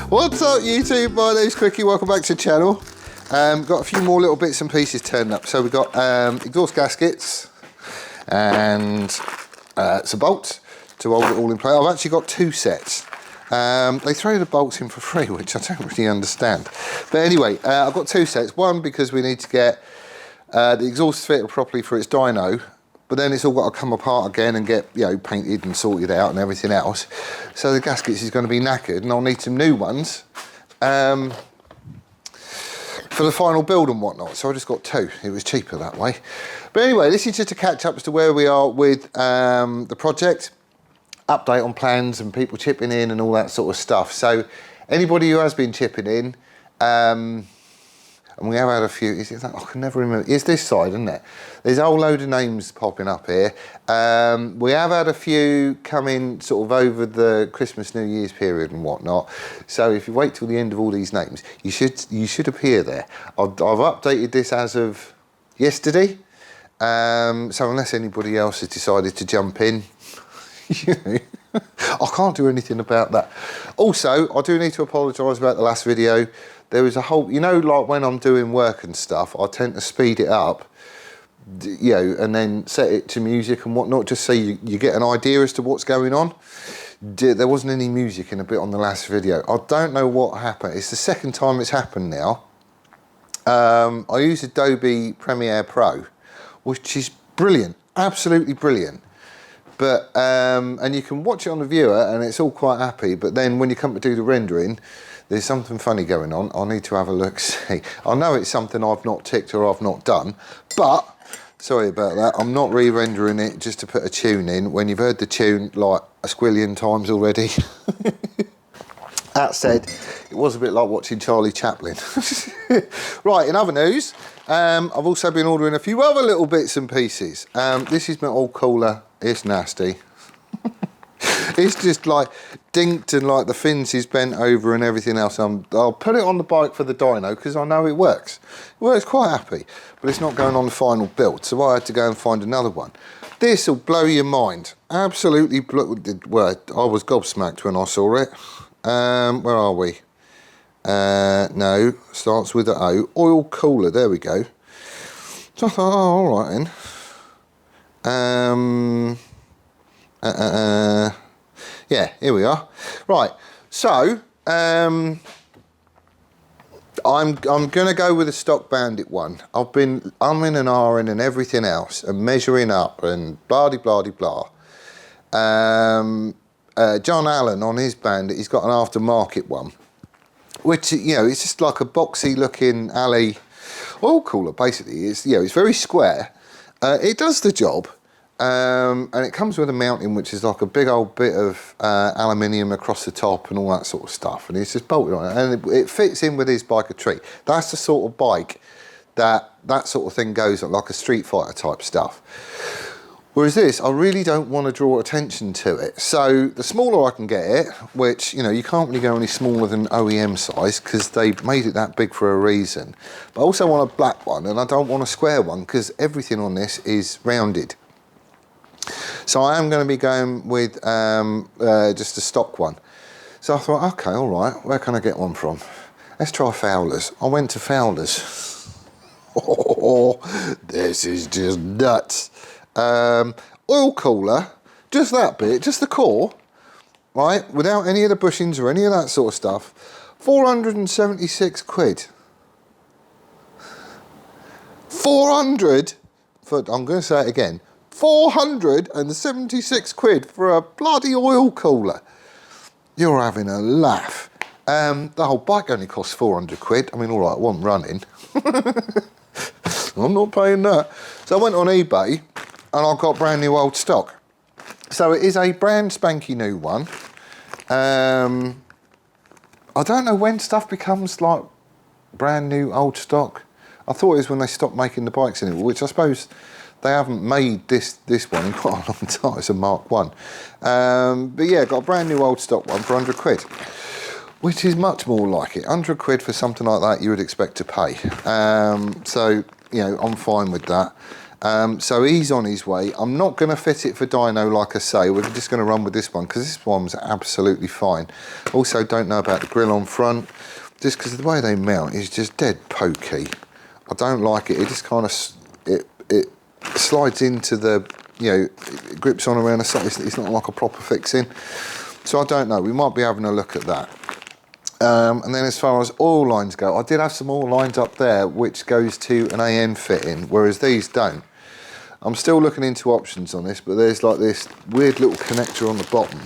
What's up YouTube, my name's Quickie, welcome back to the channel. Got a few more little bits and pieces turned up. So we've got exhaust gaskets and some bolts to hold it all in place. I've actually got two sets. They throw the bolts in for free, which I don't really understand. But anyway, I've got two sets. One because we need to get the exhaust fitted properly for its dyno, but then it's all got to come apart again and get, you know, painted and sorted out and everything else. So the gaskets is going to be knackered, and I'll need some new ones for the final build and whatnot. So I just got two. It was cheaper that way. But anyway, this is just a catch up as to where we are with the project, update on plans and people chipping in and all that sort of stuff. So anybody who has been chipping in, and we have had a few, I can never remember, it's this side, isn't it? There's a whole load of names popping up here. We have had a few come in sort of over the Christmas, New Year's period and whatnot. So if you wait till the end of all these names, you should appear there. I've updated this as of yesterday. So unless anybody else has decided to jump in, you know, I can't do anything about that. Also, I do need to apologise about the last video. There was a whole, you know, like when I'm doing work and stuff, I tend to speed it up, you know, and then set it to music and whatnot, just so you get an idea as to what's going on. There wasn't any music in a bit on the last video. I don't know what happened. It's the second time it's happened now. I use Adobe Premiere Pro, which is brilliant, absolutely brilliant. But, and you can watch it on the viewer and it's all quite happy, but then when you come to do the rendering, there's something funny going on. I need to have a look, see. I know it's something I've not ticked or I've not done, but, sorry about that, I'm not re-rendering it just to put a tune in when you've heard the tune like a squillion times already. That said, it was a bit like watching Charlie Chaplin. Right, in other news, I've also been ordering a few other little bits and pieces. This is my old cooler, it's nasty. It's just like dinked and like the fins is bent over and everything else. I'll put it on the bike for the dyno because I know it works. It works quite happy, but it's not going on the final build, so I had to go and find another one. This will blow your mind. Absolutely, well, I was gobsmacked when I saw it. Where are we? No, starts with an O. Oil cooler, there we go. So I thought, oh, all right then. Yeah, here we are. Right, so I'm gonna go with a stock Bandit one. I've been umming and ahhing and everything else and measuring up and blah blah blah. John Allen on his Bandit, he's got an aftermarket one, which, you know, it's just like a boxy looking alley oil cooler. Basically, it's, you know, it's very square. It does the job. And it comes with a mounting, which is like a big old bit of aluminium across the top and all that sort of stuff. And it's just bolted on it, and it fits in with his bike a treat. That's the sort of bike that sort of thing goes on, like a Street Fighter type stuff. Whereas this, I really don't want to draw attention to it. So the smaller I can get it, which, you know, you can't really go any smaller than OEM size because they made it that big for a reason. But I also want a black one, and I don't want a square one because everything on this is rounded. So I am going to be going with just a stock one. So I thought, okay, all right, where can I get one from? Let's try Fowler's. I went to Fowler's. Oh, this is just nuts. Oil cooler, just that bit, just the core, right, without any of the bushings or any of that sort of stuff, 476 quid. 400, I'm going to say it again, 476 quid for a bloody oil cooler. You're having a laugh. The whole bike only costs 400 quid. I mean, all right, it wasn't running. I'm not paying that. So I went on eBay and I got brand new old stock. So it is a brand spanky new one. I don't know when stuff becomes like brand new old stock. I thought it was when they stopped making the bikes anymore, which I suppose they haven't made this one in quite a long time. It's a Mark 1. But yeah, got a brand new old stock one for 100 quid, which is much more like it. 100 quid for something like that you would expect to pay. So, you know, I'm fine with that. So he's on his way. I'm not going to fit it for Dyno, like I say. We're just going to run with this one because this one's absolutely fine. Also, don't know about the grill on front, just because the way they mount is just dead pokey. I don't like it. It just kind of it slides into the, you know, it grips on around the side. It's not like a proper fixing. So I don't know. We might be having a look at that. And then as far as oil lines go, I did have some oil lines up there which goes to an AN fitting, whereas these don't. I'm still looking into options on this, but there's like this weird little connector on the bottom.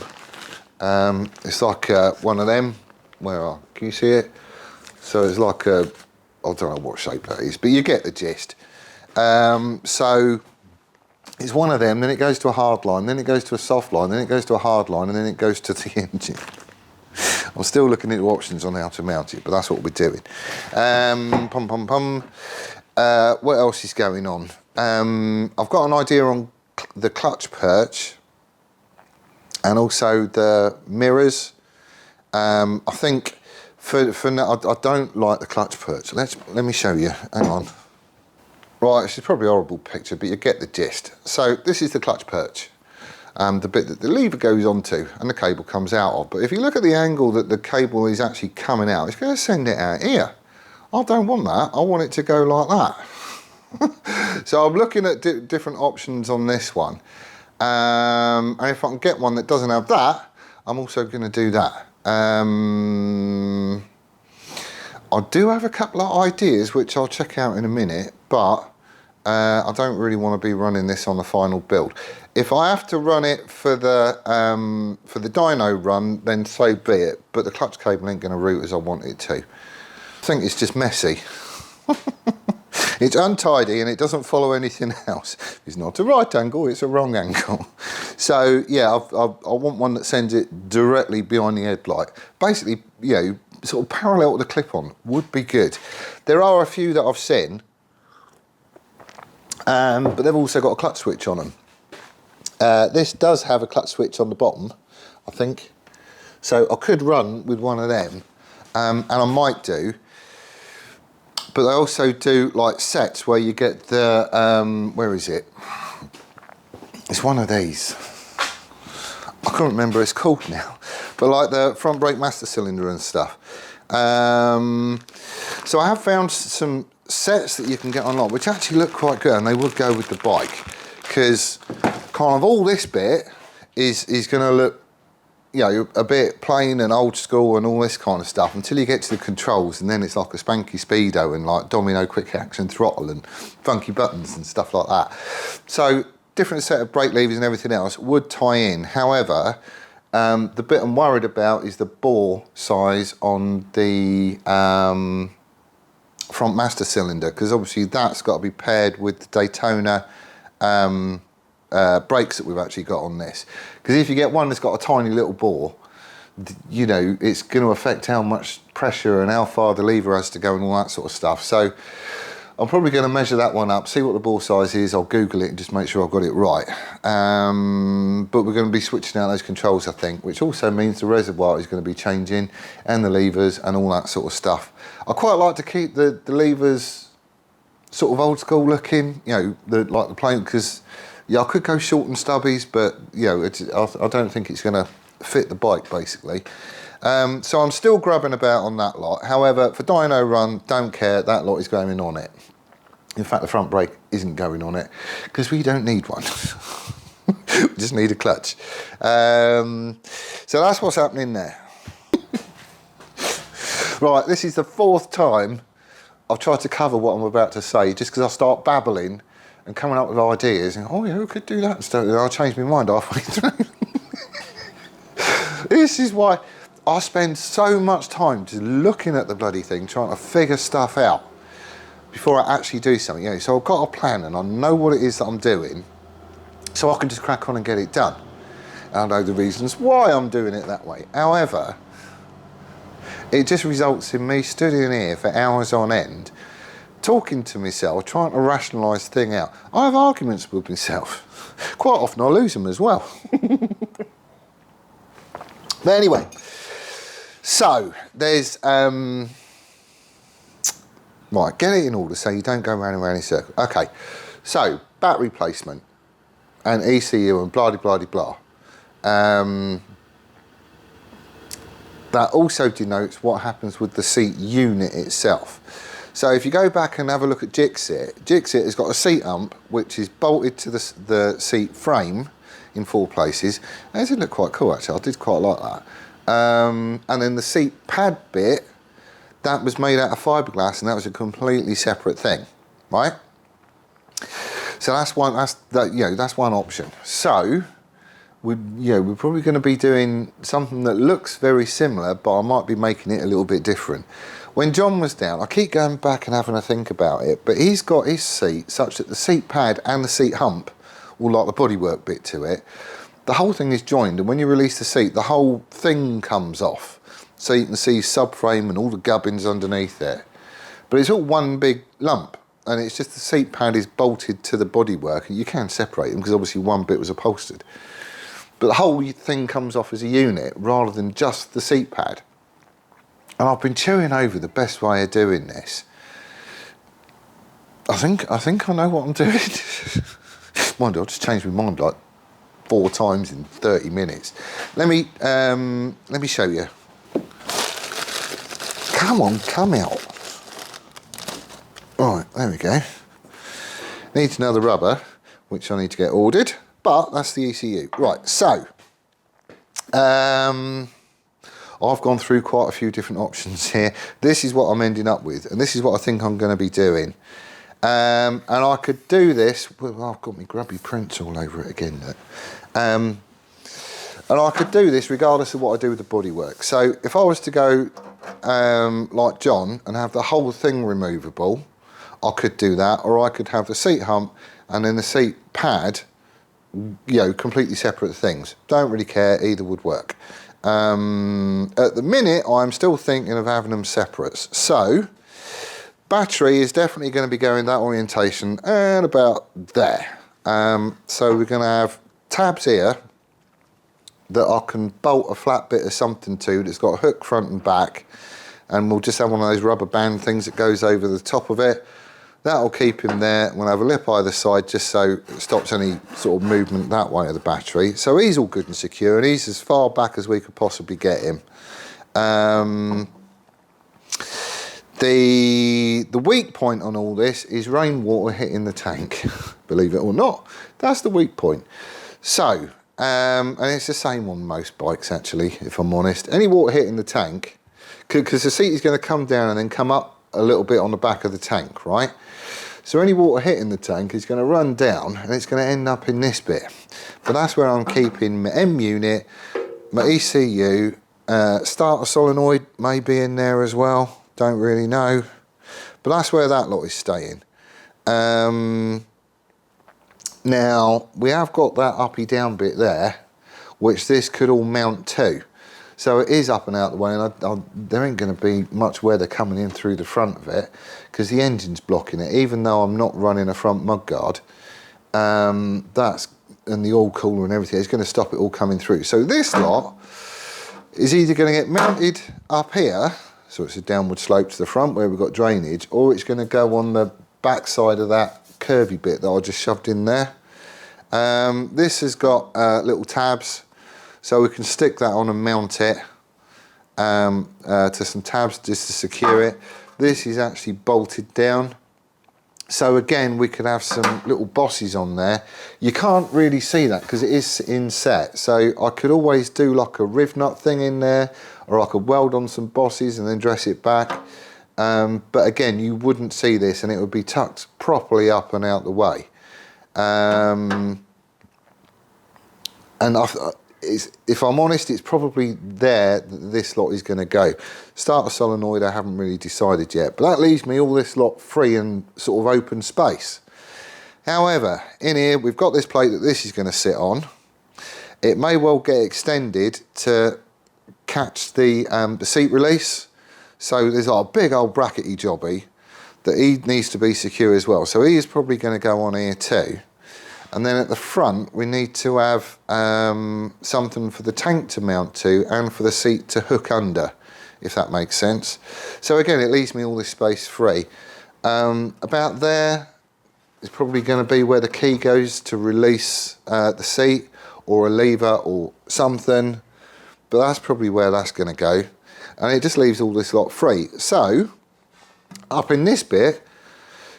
It's like one of them. Can you see it? So it's like a, I don't know what shape that is, but you get the gist. So it's one of them, then it goes to a hard line, then it goes to a soft line, then it goes to a hard line, and then it goes to the engine. I'm still looking into options on how to mount it, but that's what we're doing. What else is going on? I've got an idea on the clutch perch and also the mirrors. I think for now, I don't like the clutch perch. Let me show you. Hang on. Right, this is probably a horrible picture, but you get the gist. So this is the clutch perch. The bit that the lever goes onto and the cable comes out of. But if you look at the angle that the cable is actually coming out, it's going to send it out here. I don't want that. I want it to go like that. So I'm looking at different options on this one. And if I can get one that doesn't have that, I'm also going to do that. I do have a couple of ideas which I'll check out in a minute, but I don't really want to be running this on the final build. If I have to run it for the dyno run, then so be it. But the clutch cable ain't going to route as I want it to. I think it's just messy. It's untidy and it doesn't follow anything else. It's not a right angle, it's a wrong angle. So yeah, I want one that sends it directly behind the headlight. Basically, you know, sort of parallel to the clip-on would be good. There are a few that I've seen, but they've also got a clutch switch on them. This does have a clutch switch on the bottom, I think. So I could run with one of them, and I might do. But they also do like sets where you get the, where is it? It's one of these. I can't remember what it's called now. But like the front brake master cylinder and stuff. So I have found some sets that you can get online, which actually look quite good, and they would go with the bike. Because kind of all this bit is going to look, you know, a bit plain and old school and all this kind of stuff until you get to the controls, and then it's like a spanky speedo and like domino quick action throttle and funky buttons and stuff like that. So different set of brake levers and everything else would tie in. However, the bit I'm worried about is the bore size on the front master cylinder, because obviously that's got to be paired with the Daytona brakes that we've actually got on this. Because if you get one that's got a tiny little bore, you know, it's going to affect how much pressure and how far the lever has to go and all that sort of stuff. So I'm probably going to measure that one up, see what the bore size is. I'll Google it and just make sure I've got it right. But we're going to be switching out those controls, I think, which also means the reservoir is going to be changing and the levers and all that sort of stuff. I quite like to keep the levers sort of old school looking, you know, like the plain, because yeah, I could go short and stubbies, but you know, I don't think it's going to fit the bike basically. So I'm still grubbing about on that lot. However, for dyno run, don't care, that lot is going on it. In fact, the front brake isn't going on it because we don't need one. We just need a clutch. So that's what's happening there. Right, this is the 4th time I've tried to cover what I'm about to say, just because I start babbling and coming up with ideas and, oh yeah, we could do that and stuff, and I'll change my mind halfway through. This is why I spend so much time just looking at the bloody thing, trying to figure stuff out before I actually do something. You know, so I've got a plan and I know what it is that I'm doing, so I can just crack on and get it done. And I know the reasons why I'm doing it that way. However, it just results in me stood in here for hours on end, talking to myself, trying to rationalise the thing out. I have arguments with myself. Quite often I lose them as well. But anyway, so there's, right, get it in order so you don't go round and round in circles. Okay, so battery placement and ECU and blah, blah, blah, blah. That also denotes what happens with the seat unit itself. So if you go back and have a look at Gixxit has got a seat hump which is bolted to the seat frame in 4 places. And it did look quite cool actually, I did quite like that. And then the seat pad bit, that was made out of fiberglass and that was a completely separate thing, right? So that's one option. So we're probably going to be doing something that looks very similar, but I might be making it a little bit different. When John was down, I keep going back and having a think about it, but he's got his seat such that the seat pad and the seat hump, or like the bodywork bit to it, the whole thing is joined, and when you release the seat, the whole thing comes off. So you can see subframe and all the gubbins underneath it. But it's all one big lump, and it's just the seat pad is bolted to the bodywork, and you can separate them because obviously one bit was upholstered. But the whole thing comes off as a unit rather than just the seat pad. And I've been chewing over the best way of doing this. I think I know what I'm doing. Mind you, I've just changed my mind like 4 times in 30 minutes. Let me show you. Come on, come out. Right, there we go. Needs another rubber, which I need to get ordered, but that's the ECU. Right, so I've gone through quite a few different options here. This is what I'm ending up with, and this is what I think I'm going to be doing. And I could do this, well, I've got my grubby prints all over it again. Look. And I could do this regardless of what I do with the bodywork. So if I was to go like John and have the whole thing removable, I could do that, or I could have the seat hump and then the seat pad, completely separate things. Don't really care, either would work. At the minute, I'm still thinking of having them separates. So, battery is definitely going to be going that orientation and about there. So we're going to have tabs here that I can bolt a flat bit of something to that's got a hook front and back, and we'll just have one of those rubber band things that goes over the top of it. That'll keep him there. We'll have a lip either side just so it stops any sort of movement that way of the battery. So he's all good and secure, and he's as far back as we could possibly get him. The weak point on all this is rainwater hitting the tank. Believe it or not, that's the weak point. So, and it's the same on most bikes actually, if I'm honest. Any water hitting the tank, because the seat is going to come down and then come up a little bit on the back of the tank, right? So any water hitting the tank is going to run down and it's going to end up in this bit. But that's where I'm keeping my M unit, my ECU, starter solenoid may be in there as well, don't really know. But that's where that lot is staying. Now, we have got that uppy down bit there, which this could all mount to. So it is up and out the way, and there ain't going to be much weather coming in through the front of it because the engine's blocking it, even though I'm not running a front mudguard. That's, and the oil cooler and everything, is going to stop it all coming through. So this lot is either going to get mounted up here, so it's a downward slope to the front where we've got drainage, or it's going to go on the back side of that curvy bit that I just shoved in there. This has got little tabs, so we can stick that on and mount it to some tabs just to secure it. This is actually bolted down. So again, we could have some little bosses on there. You can't really see that because it is inset. So I could always do like a riv nut thing in there, or I could weld on some bosses and then dress it back. But again, you wouldn't see this and it would be tucked properly up and out the way. And if I'm honest, it's probably there that this lot is going to go. Starter solenoid, I haven't really decided yet, but that leaves me all this lot free and sort of open space. However, in here, we've got this plate that this is going to sit on. It may well get extended to catch the seat release. So there's like a big old brackety jobby that he needs to be secure as well. So he is probably going to go on here too. And then at the front, we need to have something for the tank to mount to and for the seat to hook under, if that makes sense. So again, it leaves me all this space free. About there, is probably going to be where the key goes to release the seat, or a lever or something, but that's probably where that's going to go, and it just leaves all this lot free. So up in this bit,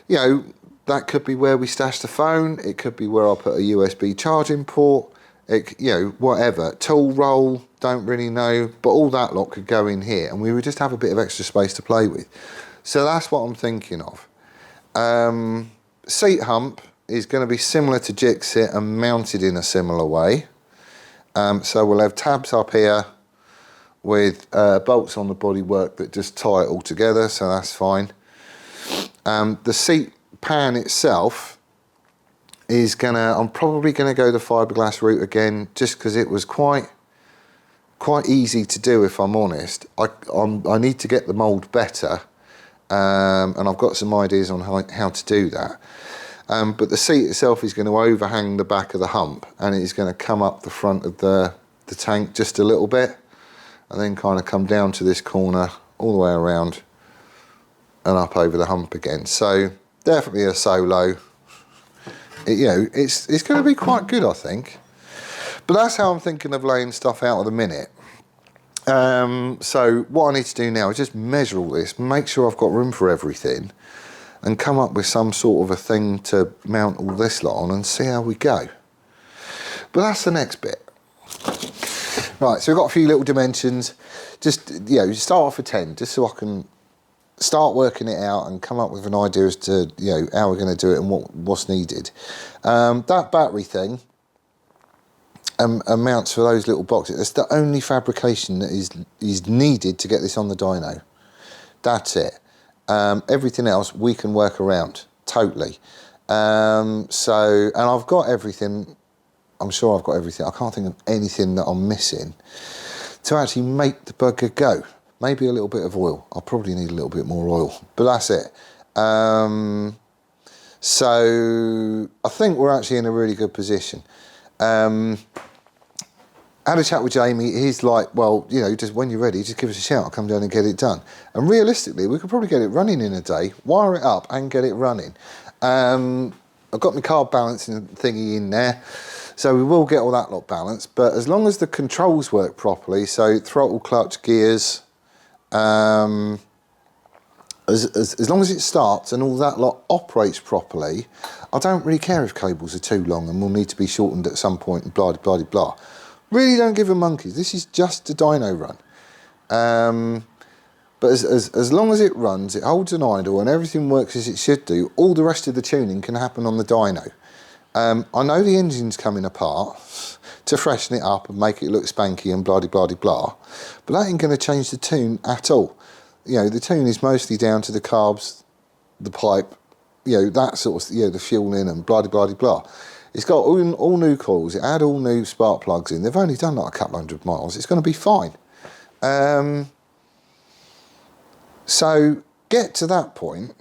you know, that could be where we stash the phone, it could be where I put a USB charging port, it, you know, whatever, tool roll, don't really know, but all that lot could go in here and we would just have a bit of extra space to play with. So that's what I'm thinking of. Seat hump is going to be similar to Jixit and mounted in a similar way. So we'll have tabs up here with bolts on the bodywork that just tie it all together, so that's fine. The seat pan itself is I'm probably gonna go the fiberglass route again, just because it was quite easy to do, if I'm honest. I need to get the mould better, and I've got some ideas on how to do that. But the seat itself is going to overhang the back of the hump, and it is going to come up the front of the tank just a little bit, and then kind of come down to this corner all the way around and up over the hump again. So definitely a solo. You know, it's going to be quite good, I think. But that's how I'm thinking of laying stuff out at the minute. So what I need to do now is just measure all this, make sure I've got room for everything, and come up with some sort of a thing to mount all this lot on and see how we go. But that's the next bit. Right, so we've got a few little dimensions. Just, you know, start off with 10, just so I can start working it out and come up with an idea as to, you know, how we're going to do it and what's needed. That battery thing amounts for those little boxes. It's the only fabrication that is needed to get this on the dyno. That's it. Everything else we can work around totally. And I've got everything. I'm sure I've got everything. I can't think of anything that I'm missing to actually make the bugger go. Maybe a little bit of oil. I'll probably need a little bit more oil, but that's it. So I think we're actually in a really good position. Had a chat with Jamie. He's like, well, you know, just when you're ready, just give us a shout. I'll come down and get it done. And realistically, we could probably get it running in a day, wire it up and get it running. I've got my carb balancing thingy in there, so we will get all that lot balanced. But as long as the controls work properly, so throttle, clutch, gears, as long as it starts and all that lot operates properly, I don't really care if cables are too long and will need to be shortened at some point and blah, blah, blah, blah. Really don't give a monkeys. This is just a dyno run. But as long as it runs, it holds an idle and everything works as it should do, all the rest of the tuning can happen on the dyno. I know the engine's coming apart to freshen it up and make it look spanky and blah, blah, blah, blah, but that ain't going to change the tune at all. You know, the tune is mostly down to the carbs, the pipe, you know, that sort of, you know, the fueling and blah, blah, blah, blah. It's got all new coils, it had all new spark plugs in. They've only done like a couple hundred miles. It's going to be fine. So get to that point,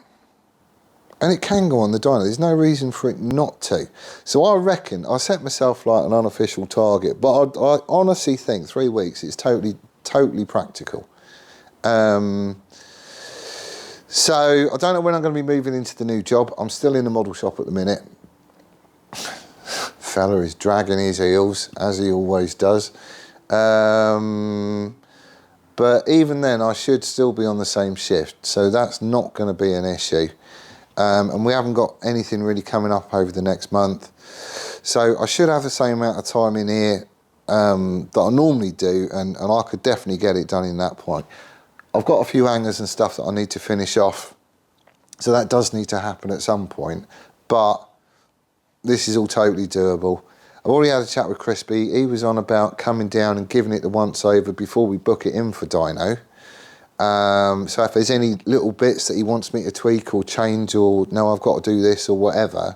and it can go on the dyno. There's no reason for it not to. So I reckon, I set myself like an unofficial target, but I honestly think 3 weeks is totally practical. So I don't know when I'm going to be moving into the new job. I'm still in the model shop at the minute. Fella is dragging his heels, as he always does. But even then, I should still be on the same shift, so that's not going to be an issue. And we haven't got anything really coming up over the next month. So I should have the same amount of time in here that I normally do, and I could definitely get it done in that point. I've got a few hangers and stuff that I need to finish off, so that does need to happen at some point, but this is all totally doable. I've already had a chat with Crispy. He was on about coming down and giving it the once over before we book it in for dyno. So if there's any little bits that he wants me to tweak or change, or no, I've got to do this or whatever,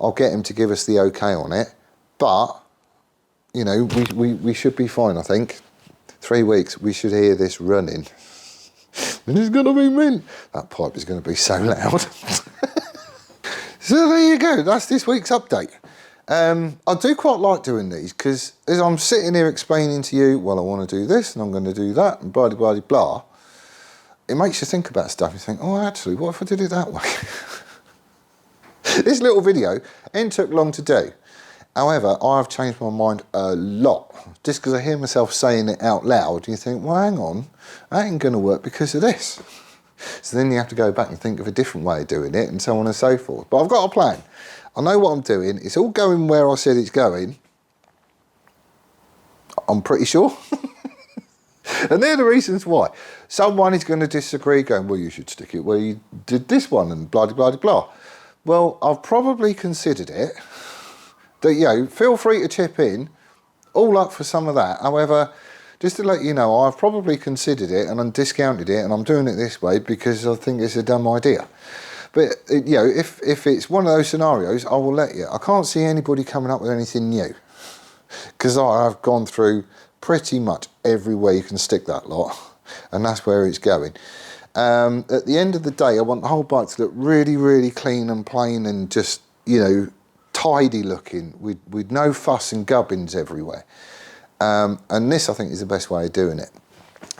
I'll get him to give us the okay on it. But, you know, we should be fine, I think. 3 weeks, we should hear this running. And it's going to be mint. That pipe is going to be so loud. So there you go, that's this week's update. I do quite like doing these because as I'm sitting here explaining to you, well, I want to do this and I'm going to do that and blah, blah, blah, blah, it makes you think about stuff. You think, oh, actually, what if I did it that way? This little video ain't took long to do. However, I've changed my mind a lot. Just because I hear myself saying it out loud, you think, well, hang on, that ain't going to work because of this. So then you have to go back and think of a different way of doing it and so on and so forth. But I've got a plan. I know what I'm doing. It's all going where I said it's going. I'm pretty sure. And they're the reasons why. Someone is going to disagree, going, well, you should stick it where you did this one and blah, blah, blah, blah. Well, I've probably considered it. That, you know, feel free to chip in, all up for some of that. However, just to let you know, I've probably considered it and I'm discounted it and I'm doing it this way because I think it's a dumb idea. But, you know, if it's one of those scenarios, I will let you. I can't see anybody coming up with anything new because I've gone through pretty much everywhere you can stick that lot and that's where it's going. At the end of the day, I want the whole bike to look really, really clean and plain and just, you know, tidy looking with no fuss and gubbins everywhere. And this, I think, is the best way of doing it.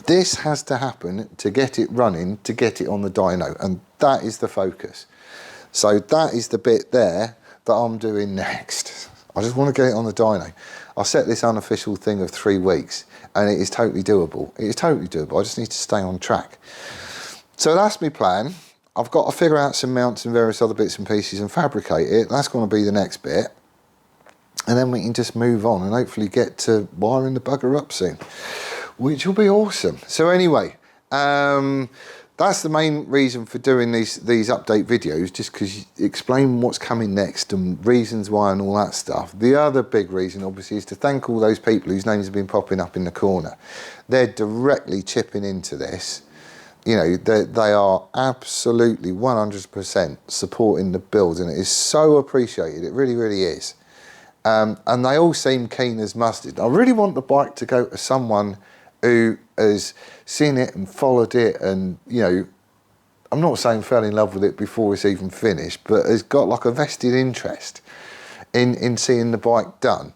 This has to happen to get it running, to get it on the dyno, and that is the focus. So that is the bit there that I'm doing next. I just want to get it on the dyno. I set this unofficial thing of 3 weeks, and it is totally doable. It is totally doable. I just need to stay on track. So that's my plan. I've got to figure out some mounts and various other bits and pieces and fabricate it. That's going to be the next bit. And then we can just move on and hopefully get to wiring the bugger up soon, which will be awesome. So anyway, that's the main reason for doing these update videos, just because you explain what's coming next and reasons why and all that stuff. The other big reason, obviously, is to thank all those people whose names have been popping up in the corner. They're directly chipping into this. You know, they are absolutely 100% supporting the build, and it is so appreciated. It really, really is. And they all seem keen as mustard. I really want the bike to go to someone who has seen it and followed it and, you know, I'm not saying fell in love with it before it's even finished, but has got like a vested interest in seeing the bike done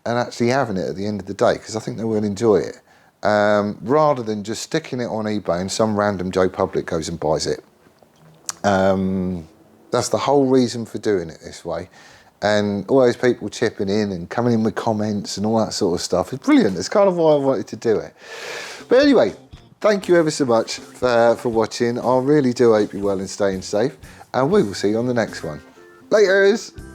and actually having it at the end of the day, because I think they will enjoy it. Rather than just sticking it on eBay and some random Joe Public goes and buys it. That's the whole reason for doing it this way. And all those people chipping in and coming in with comments and all that sort of stuff is brilliant. It's kind of why I wanted to do it. But anyway, thank you ever so much for watching. I really do hope you're well and staying safe. And we will see you on the next one. Laters!